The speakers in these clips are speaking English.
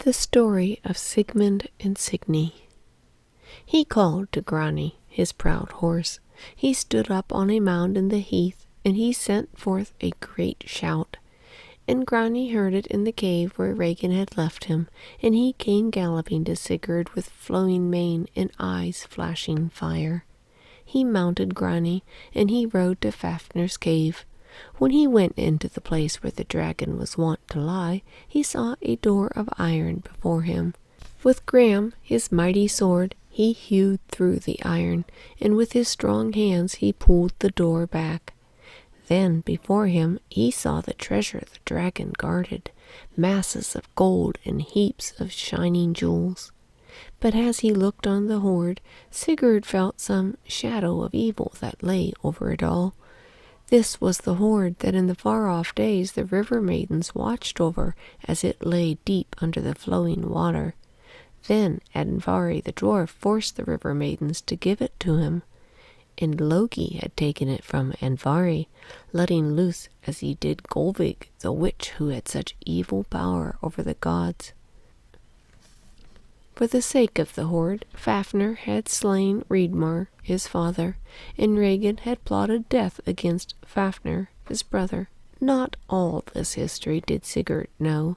The story of Sigmund and Signy. He called to Grani, his proud horse. He stood up on a mound in the heath, and he sent forth a great shout. And Grani heard it in the cave where Regin had left him, and he came galloping to Sigurd with flowing mane and eyes flashing fire. He mounted Grani, and he rode to Fafnir's cave. When he went into the place where the dragon was wont to lie, he saw a door of iron before him. With Gram, his mighty sword, he hewed through the iron, and with his strong hands he pulled the door back. Then before him he saw the treasure the dragon guarded, masses of gold and heaps of shining jewels. But as he looked on the hoard, Sigurd felt some shadow of evil that lay over it all. This was the hoard that in the far-off days the river maidens watched over as it lay deep under the flowing water. Then Andvari the dwarf forced the river maidens to give it to him, and Loki had taken it from Andvari, letting loose as he did Golvig, the witch who had such evil power over the gods. For the sake of the hoard, Fafnir had slain Riedmar, his father, and Regin had plotted death against Fafnir, his brother. Not all this history did Sigurd know,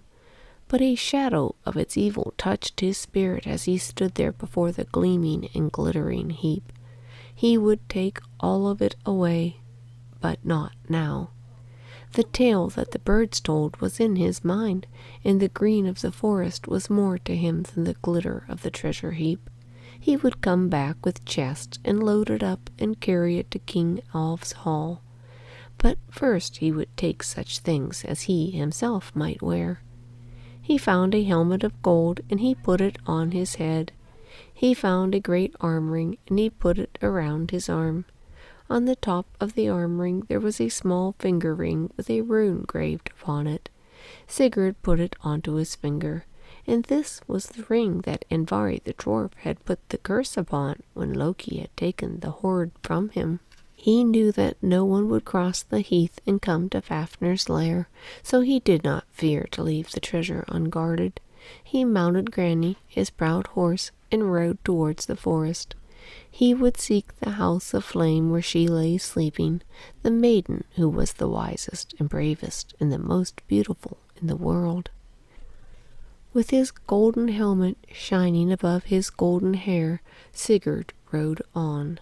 but a shadow of its evil touched his spirit as he stood there before the gleaming and glittering heap. He would take all of it away, but not now. The tale that the birds told was in his mind, and the green of the forest was more to him than the glitter of the treasure heap. He would come back with chests and load it up and carry it to King Alv's hall. But first he would take such things as he himself might wear. He found a helmet of gold, and he put it on his head. He found a great arm ring, and he put it around his arm. On the top of the arm ring there was a small finger ring with a rune graved upon it. Sigurd put it onto his finger, and this was the ring that Andvari the dwarf had put the curse upon when Loki had taken the hoard from him. He knew that no one would cross the heath and come to Fafnir's lair, so he did not fear to leave the treasure unguarded. He mounted Grani, his proud horse, and rode towards the forest. He would seek the house of flame where she lay sleeping, the maiden who was the wisest and bravest and the most beautiful in the world. With his golden helmet shining above his golden hair, Sigurd rode on.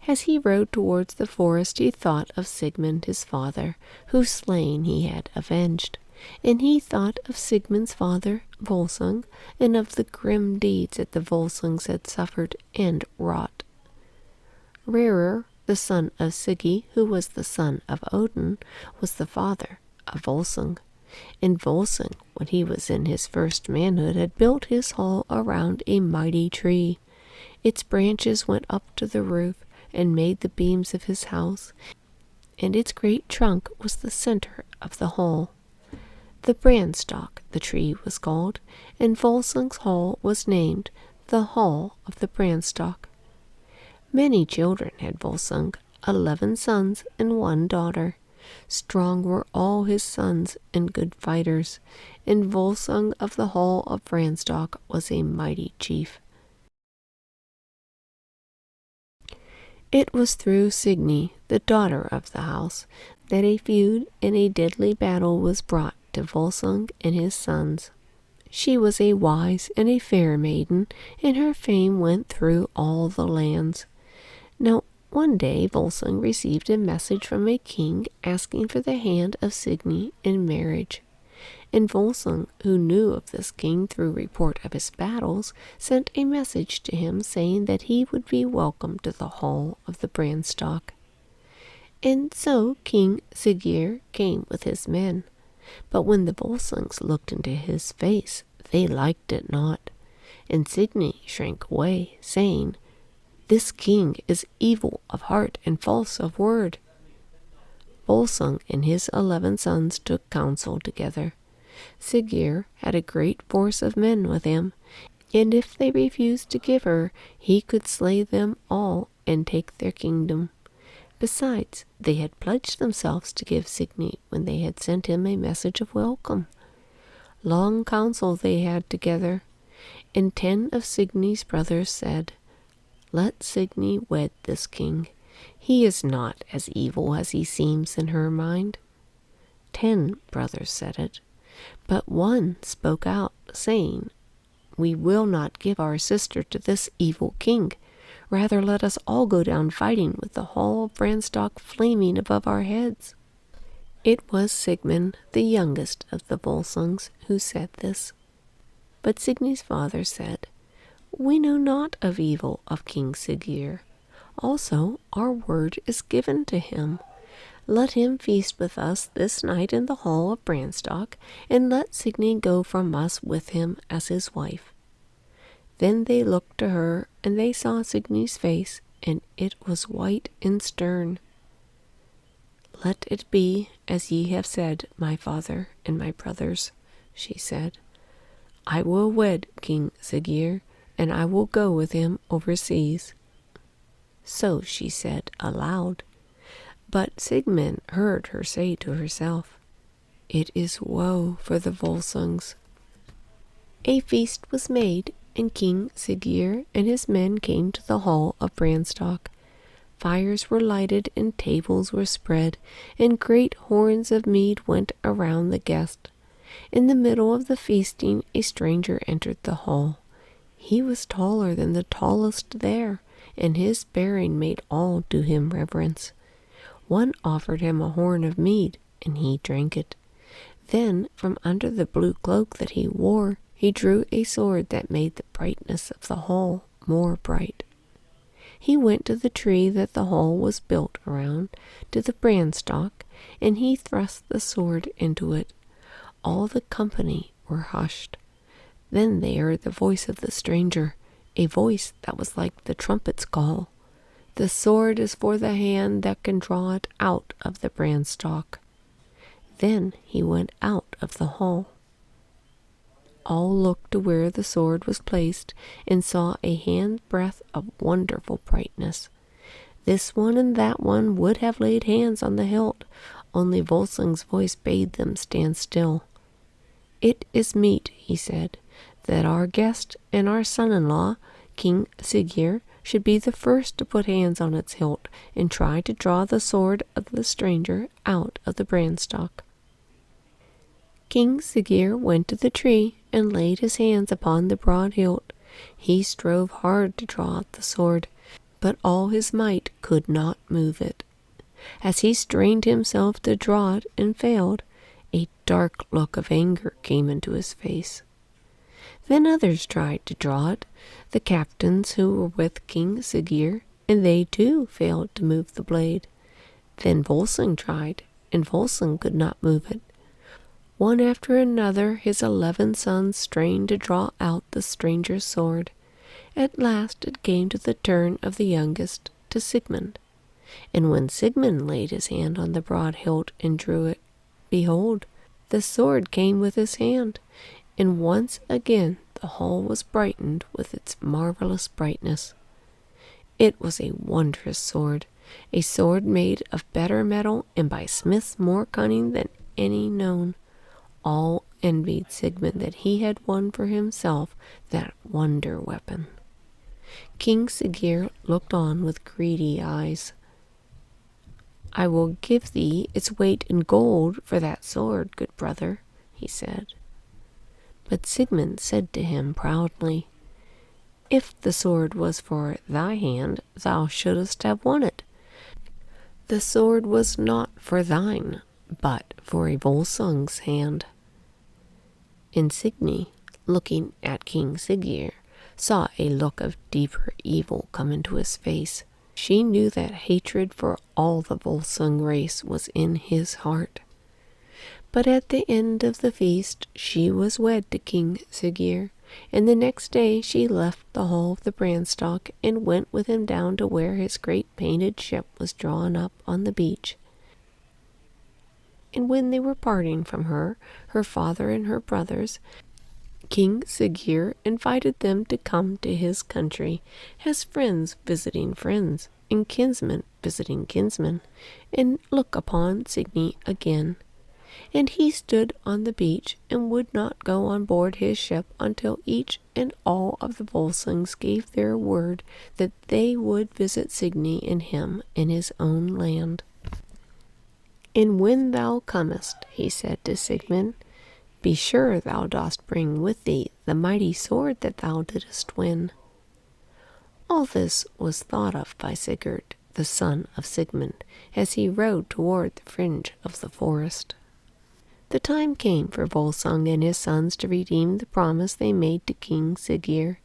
As he rode towards the forest, he thought of Sigmund his father, whose slain he had avenged. And he thought of Sigmund's father, Volsung, and of the grim deeds that the Volsungs had suffered and wrought. Rerir, the son of Siggy, who was the son of Odin, was the father of Volsung. And Volsung, when he was in his first manhood, had built his hall around a mighty tree. Its branches went up to the roof and made the beams of his house, and its great trunk was the center of the hall. The Branstock, the tree was called, and Volsung's hall was named the Hall of the Branstock. Many children had Volsung, 11 sons and 1 daughter. Strong were all his sons and good fighters, and Volsung of the Hall of Branstock was a mighty chief. It was through Signy, the daughter of the house, that a feud and a deadly battle was brought to Volsung and his sons. She was a wise and a fair maiden, and her fame went through all the lands. Now one day Volsung received a message from a king asking for the hand of Signy in marriage. And Volsung, who knew of this king through report of his battles, sent a message to him saying that he would be welcome to the hall of the Branstock. And so King Sigurd came with his men. But when the Volsungs looked into his face, they liked it not. And Signy shrank away, saying, "This king is evil of heart and false of word." Volsung and his 11 sons took counsel together. Sigurd had a great force of men with him, and if they refused to give her, he could slay them all and take their kingdom. Besides, they had pledged themselves to give Signy when they had sent him a message of welcome. Long counsel they had together, and 10 of Signy's brothers said, "Let Signy wed this king. He is not as evil as he seems in her mind." 10 brothers said it, but one spoke out, saying, "We will not give our sister to this evil king. Rather let us all go down fighting with the hall of Branstock flaming above our heads." It was Sigmund, the youngest of the Volsungs, who said this. But Signy's father said, "We know not of evil of King Sigurd. Also our word is given to him. Let him feast with us this night in the hall of Branstock, and let Signy go from us with him as his wife." Then they looked to her, and they saw Signy's face, and it was white and stern. "Let it be as ye have said, my father and my brothers," she said. "I will wed King Sigurd, and I will go with him overseas." So she said aloud, but Sigmund heard her say to herself, "It is woe for the Volsungs." A feast was made, and King Sigurd and his men came to the hall of Branstock. Fires were lighted and tables were spread, and great horns of mead went around the guest. In the middle of the feasting a stranger entered the hall. He was taller than the tallest there, and his bearing made all do him reverence. One offered him a horn of mead, and he drank it. Then, from under the blue cloak that he wore, he drew a sword that made the brightness of the hall more bright. He went to the tree that the hall was built around, to the Branstock, and he thrust the sword into it. All the company were hushed. Then they heard the voice of the stranger, a voice that was like the trumpet's call. "The sword is for the hand that can draw it out of the Branstock." Then he went out of the hall. All looked to where the sword was placed, and saw a handbreadth of wonderful brightness. This one and that one would have laid hands on the hilt, only Volsung's voice bade them stand still. "It is meet," he said, "that our guest and our son-in-law, King Sigurd, should be the first to put hands on its hilt and try to draw the sword of the stranger out of the Branstock." King Sigurd went to the tree and laid his hands upon the broad hilt. He strove hard to draw out the sword, but all his might could not move it. As he strained himself to draw it and failed, a dark look of anger came into his face. Then others tried to draw it, the captains who were with King Sigurd, and they too failed to move the blade. Then Volsung tried, and Volsung could not move it. One after another his 11 sons strained to draw out the stranger's sword. At last it came to the turn of the youngest, to Sigmund. And when Sigmund laid his hand on the broad hilt and drew it, behold, the sword came with his hand, and once again the hall was brightened with its marvelous brightness. It was a wondrous sword, a sword made of better metal and by smiths more cunning than any known. All envied Sigmund that he had won for himself that wonder weapon. King Sigurd looked on with greedy eyes. "I will give thee its weight in gold for that sword, good brother," he said. But Sigmund said to him proudly, "If the sword was for thy hand, thou shouldst have won it. The sword was not for thine, but for a Volsung's hand." And Signy, looking at King Sigurd, saw a look of deeper evil come into his face. She knew that hatred for all the Volsung race was in his heart. But at the end of the feast she was wed to King Sigurd, and the next day she left the hall of the Branstock and went with him down to where his great painted ship was drawn up on the beach. And when they were parting from her, her father and her brothers, King Sigurd invited them to come to his country, as friends visiting friends, and kinsmen visiting kinsmen, and look upon Signy again. And he stood on the beach and would not go on board his ship until each and all of the Volsungs gave their word that they would visit Signy and him in his own land. And when thou comest, he said to Sigmund, be sure thou dost bring with thee the mighty sword that thou didst win. All this was thought of by Sigurd, the son of Sigmund, as he rode toward the fringe of the forest. The time came for Volsung and his sons to redeem the promise they made to King Siggeir.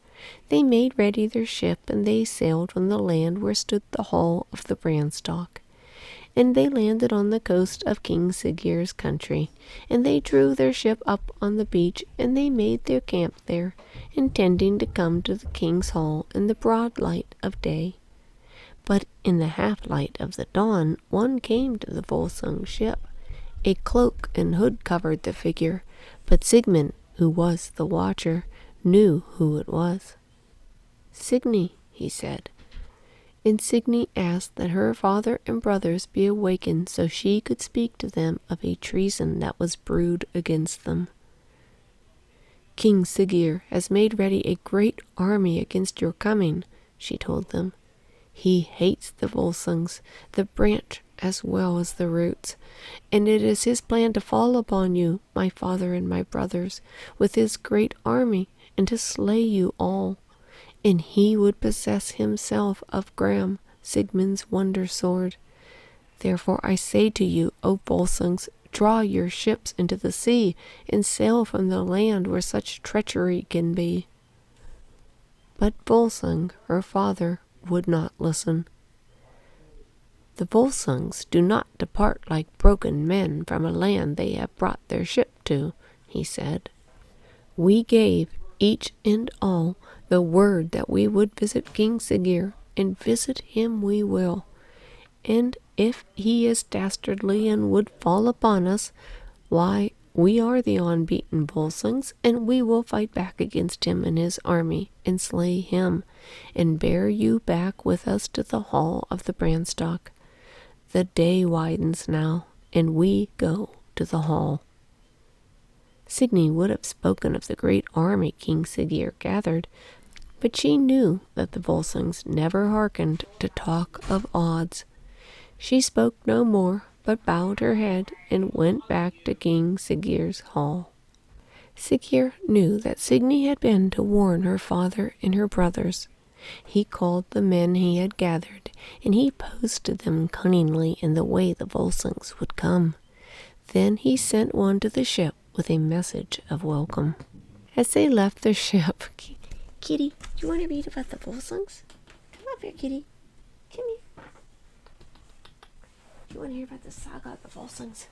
They made ready their ship, and they sailed from the land where stood the hall of the Branstock. And they landed on the coast of King Siggeir's country, and they drew their ship up on the beach, and they made their camp there, intending to come to the king's hall in the broad light of day. But in the half-light of the dawn one came to the Volsung ship. A cloak and hood covered the figure, but Sigmund, who was the watcher, knew who it was. Signy, he said. And Signy asked that her father and brothers be awakened so she could speak to them of a treason that was brewed against them. King Siggeir has made ready a great army against your coming, she told them. He hates the Volsungs, the branch as well as the roots, and it is his plan to fall upon you, my father and my brothers, with his great army, and to slay you all. And he would possess himself of Gram, Sigmund's wonder sword. Therefore I say to you, O Volsungs, draw your ships into the sea, and sail from the land where such treachery can be. But Volsung, her father, would not listen. The Volsungs do not depart like broken men from a land they have brought their ship to, he said. We gave, each and all, the word that we would visit King Siggeir, and visit him we will. And if he is dastardly and would fall upon us, why, we are the unbeaten Volsungs, and we will fight back against him and his army, and slay him, and bear you back with us to the hall of the Branstock. The day widens now, and we go to the hall. Signy would have spoken of the great army King Siggeir gathered, but she knew that the Volsungs never hearkened to talk of odds. She spoke no more, but bowed her head and went back to King Siggeir's hall. Siggeir knew that Signy had been to warn her father and her brothers. He called the men he had gathered, and he posted them cunningly in the way the Volsungs would come. Then he sent one to the ship with a message of welcome. As they left the ship, Kitty, do you want to read about the Volsungs? Come up here, Kitty. Come here. Do you want to hear about the saga of the Volsungs?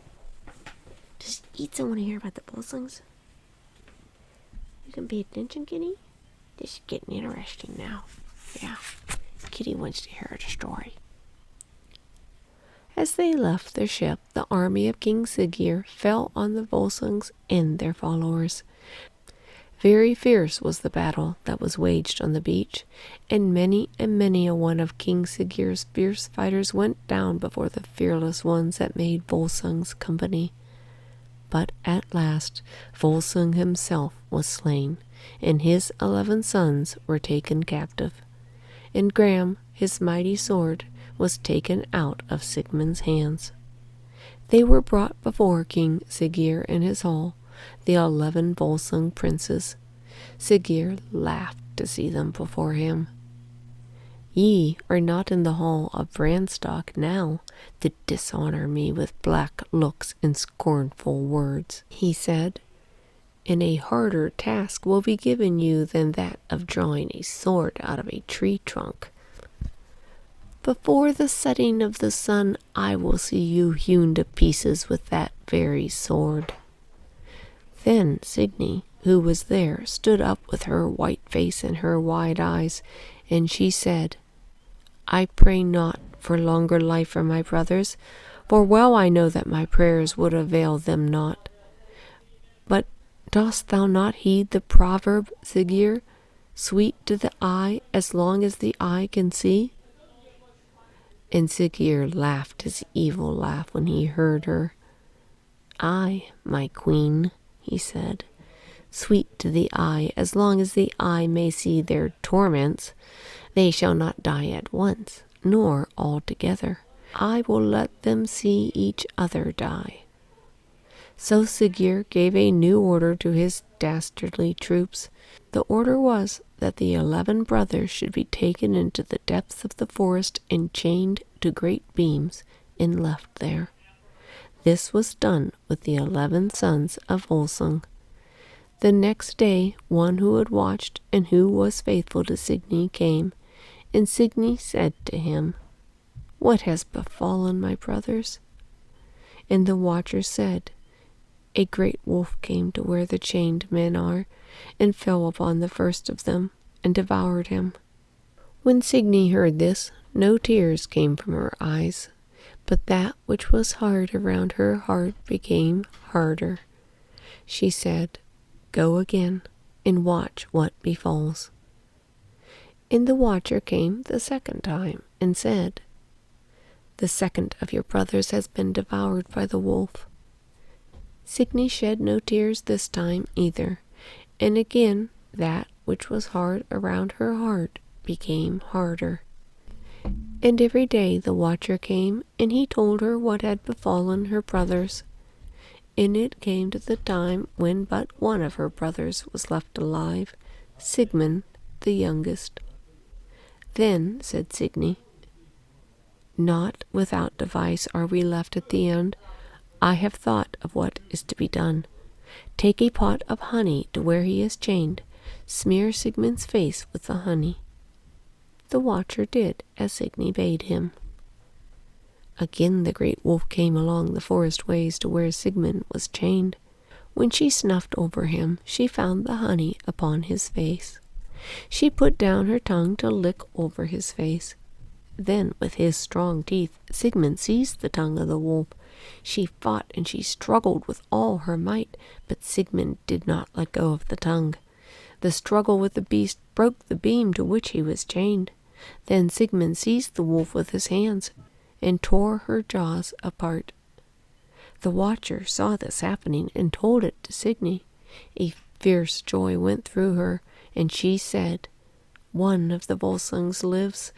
Does Ethan want to hear about the Volsungs? You can pay attention, Kitty. This is getting interesting now. Yeah, Kitty wants to hear the story. As they left their ship, the army of King Siggeir fell on the Volsungs and their followers. Very fierce was the battle that was waged on the beach, and many a one of King Siggeir's fierce fighters went down before the fearless ones that made Volsung's company. But at last Volsung himself was slain, and his 11 sons were taken captive. And Gram, his mighty sword, was taken out of Sigmund's hands. They were brought before King Siggeir in his hall, the 11 Volsung princes. Siggeir laughed to see them before him. Ye are not in the hall of Branstock now, to dishonor me with black looks and scornful words, he said. And a harder task will be given you than that of drawing a sword out of a tree trunk. Before the setting of the sun, I will see you hewn to pieces with that very sword. Then Signy, who was there, stood up with her white face and her wide eyes, and she said, I pray not for longer life for my brothers, for well I know that my prayers would avail them not. But dost thou not heed the proverb, Siggeir, sweet to the eye as long as the eye can see? And Siggeir laughed his evil laugh when he heard her. "Ay, my queen," he said, "sweet to the eye, as long as the eye may see their torments. They shall not die at once, nor all together. I will let them see each other die." So Sigurd gave a new order to his dastardly troops. The order was that the 11 brothers should be taken into the depths of the forest and chained to great beams and left there. This was done with the 11 sons of Volsung. The next day one who had watched and who was faithful to Signy came, and Signy said to him, "What has befallen my brothers?" And the watcher said, "A great wolf came to where the chained men are, and fell upon the first of them, and devoured him." When Signy heard this, no tears came from her eyes, but that which was hard around her heart became harder. She said, "Go again, and watch what befalls." And the watcher came the second time, and said, "The second of your brothers has been devoured by the wolf." Signy shed no tears this time either, and again that which was hard around her heart became harder. And every day the watcher came, and he told her what had befallen her brothers. And it came to the time when but one of her brothers was left alive, Sigmund, the youngest. Then said Signy, "Not without device are we left at the end. I have thought of what is to be done. Take a pot of honey to where he is chained. Smear Sigmund's face with the honey." The watcher did as Signy bade him. Again the great wolf came along the forest ways to where Sigmund was chained. When she snuffed over him, she found the honey upon his face. She put down her tongue to lick over his face. Then, with his strong teeth, Sigmund seized the tongue of the wolf. She fought and she struggled with all her might, but Sigmund did not let go of the tongue. The struggle with the beast broke the beam to which he was chained. Then Sigmund seized the wolf with his hands and tore her jaws apart. The watcher saw this happening and told it to Signy. A fierce joy went through her, and she said, "One of the Volsungs lives,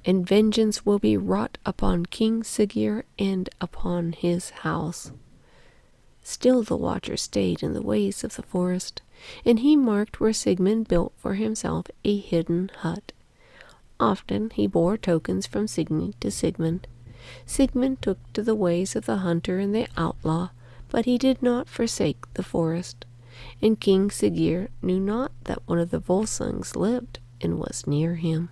and vengeance will be wrought upon King Sigurd and upon his house." Still the watcher stayed in the ways of the forest, and he marked where Sigmund built for himself a hidden hut. Often he bore tokens from Signy to Sigmund. Sigmund took to the ways of the hunter and the outlaw, but he did not forsake the forest. And King Sigurd knew not that one of the Volsungs lived and was near him.